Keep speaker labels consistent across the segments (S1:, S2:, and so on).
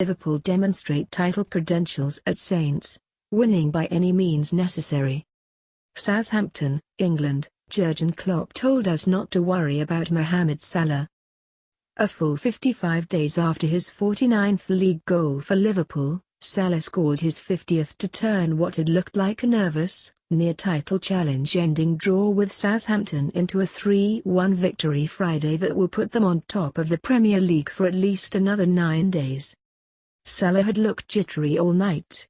S1: Liverpool demonstrate title credentials at Saints, winning by any means necessary. Southampton, England. Jurgen Klopp told us not to worry about Mohamed Salah. A full 55 days after his 49th league goal for Liverpool, Salah scored his 50th to turn what had looked like a nervous, near-title challenge-ending draw with Southampton into a 3-1 victory Friday that will put them on top of the Premier League for at least another 9 days. Salah had looked jittery all night.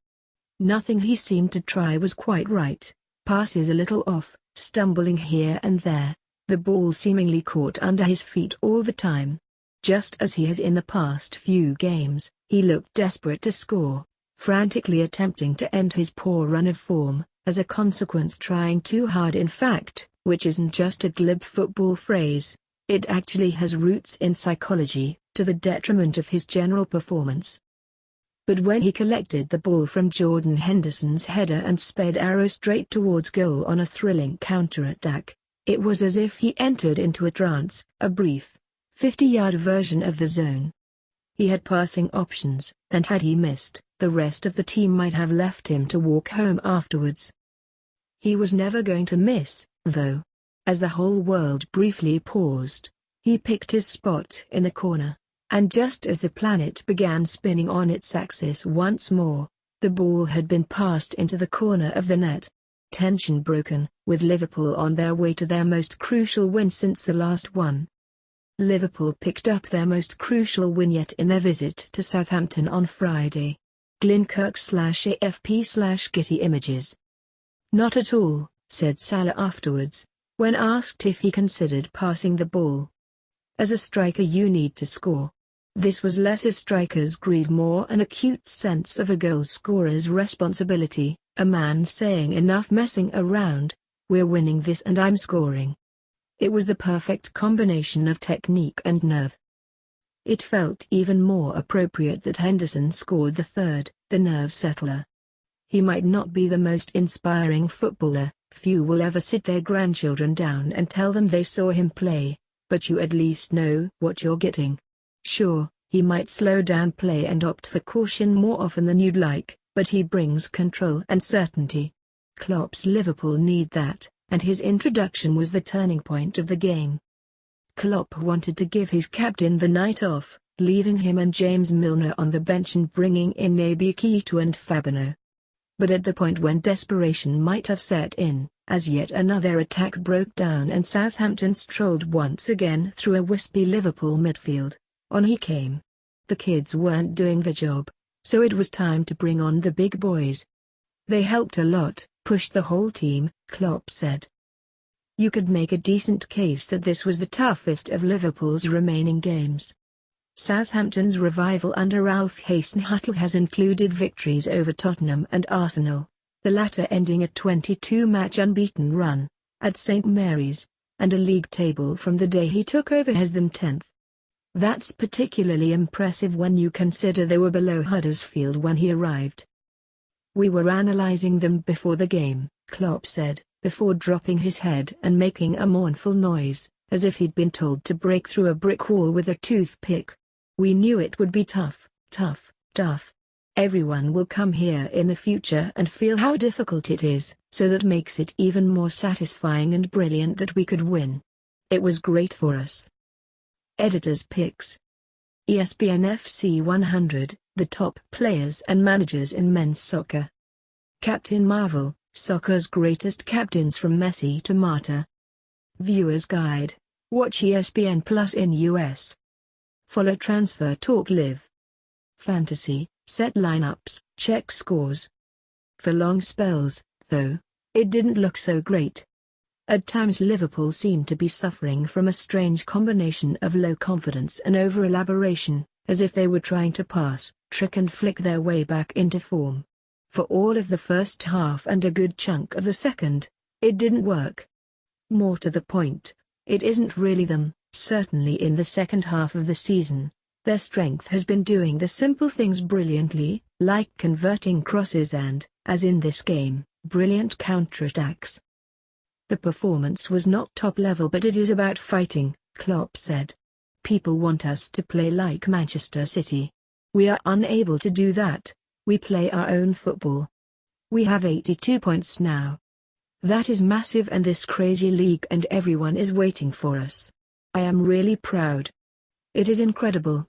S1: Nothing he seemed to try was quite right, passes a little off, stumbling here and there, the ball seemingly caught under his feet all the time. Just as he has in the past few games, he looked desperate to score, frantically attempting to end his poor run of form, as a consequence trying too hard in fact, which isn't just a glib football phrase, it actually has roots in psychology, to the detriment of his general performance. But when he collected the ball from Jordan Henderson's header and sped arrow straight towards goal on a thrilling counter-attack, it was as if he entered into a trance, a brief, 50-yard version of the zone. He had passing options, and had he missed, the rest of the team might have left him to walk home afterwards. He was never going to miss, though. As the whole world briefly paused, he picked his spot in the corner, and just as the planet began spinning on its axis once more, the ball had been passed into the corner of the net. Tension broken, with Liverpool on their way to their most crucial win since the last one. Liverpool picked up their most crucial win yet in their visit to Southampton on Friday. Glynkirk/AFP/Getty Images. Not at all, said Salah afterwards, when asked if he considered passing the ball. As a striker you need to score. This was less a striker's greed, more an acute sense of a goal scorer's responsibility, a man saying enough messing around, we're winning this and I'm scoring. It was the perfect combination of technique and nerve. It felt even more appropriate that Henderson scored the third, the nerve settler. He might not be the most inspiring footballer, few will ever sit their grandchildren down and tell them they saw him play, but you at least know what you're getting. Sure, he might slow down play and opt for caution more often than you'd like, but he brings control and certainty. Klopp's Liverpool need that, and his introduction was the turning point of the game. Klopp wanted to give his captain the night off, leaving him and James Milner on the bench and bringing in Naby Keita and Fabinho. But at the point when desperation might have set in, as yet another attack broke down and Southampton strolled once again through a wispy Liverpool midfield, on he came. The kids weren't doing the job, so it was time to bring on the big boys. They helped a lot, pushed the whole team, Klopp said. You could make a decent case that this was the toughest of Liverpool's remaining games. Southampton's revival under Ralph Hasenhüttl has included victories over Tottenham and Arsenal, the latter ending a 22-match unbeaten run, at St Mary's, and a league table from the day he took over has them 10th. That's particularly impressive when you consider they were below Huddersfield when he arrived. We were analysing them before the game, Klopp said, before dropping his head and making a mournful noise, as if he'd been told to break through a brick wall with a toothpick. We knew it would be tough, tough, tough. Everyone will come here in the future and feel how difficult it is, so that makes it even more satisfying and brilliant that we could win. It was great for us. Editor's Picks. ESPN FC 100, the top players and managers in men's soccer. Captain Marvel, soccer's greatest captains from Messi to Mata. Viewer's Guide, watch ESPN Plus in US. Follow Transfer Talk Live. Fantasy, set lineups, check scores. For long spells, though, it didn't look so great. At times Liverpool seemed to be suffering from a strange combination of low confidence and over-elaboration, as if they were trying to pass, trick and flick their way back into form. For all of the first half and a good chunk of the second, it didn't work. More to the point, it isn't really them, certainly in the second half of the season. Their strength has been doing the simple things brilliantly, like converting crosses and, as in this game, brilliant counterattacks. The performance was not top level, but it is about fighting, Klopp said. People want us to play like Manchester City. We are unable to do that. We play our own football. We have 82 points now. That is massive, and this crazy league, and everyone is waiting for us. I am really proud. It is incredible.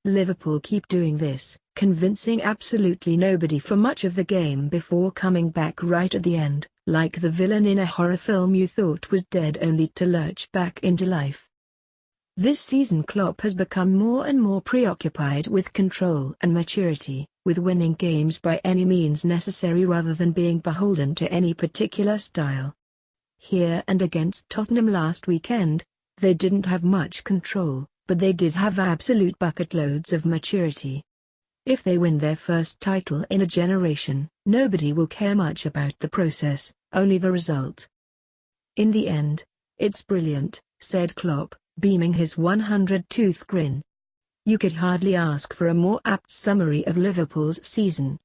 S1: Liverpool keep doing this, convincing absolutely nobody for much of the game before coming back right at the end, like the villain in a horror film you thought was dead only to lurch back into life. This season Klopp has become more and more preoccupied with control and maturity, with winning games by any means necessary rather than being beholden to any particular style. Here and against Tottenham last weekend, they didn't have much control, but they did have absolute bucket loads of maturity. If they win their first title in a generation, nobody will care much about the process, only the result. In the end, it's brilliant, said Klopp, beaming his 100-tooth grin. You could hardly ask for a more apt summary of Liverpool's season.